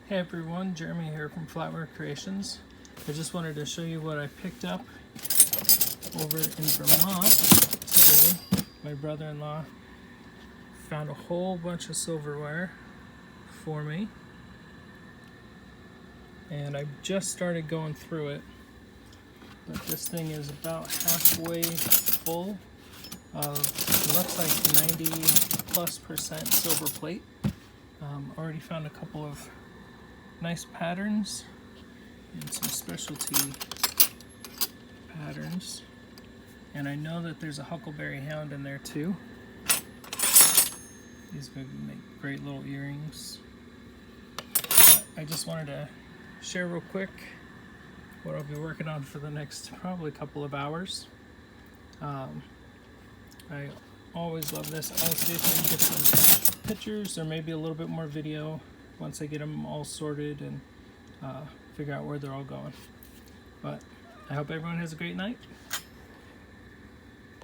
Hey everyone, Jeremy here from Flatware Creations. I just wanted to show you what I picked up over in Vermont today. My brother-in-law found a whole bunch of silverware for me, and I just started going through it, but this thing is about halfway full of, it looks like 90+% silver plate. Already found a couple of nice patterns and some specialty patterns, and I know that there's a huckleberry hound in there too. These would make great little earrings. I just wanted to share real quick what I'll be working on for the next probably couple of hours. I always love this. I'll see if I can get some pictures or maybe a little bit more video once I get them all sorted and figure out where they're all going. But I hope everyone has a great night.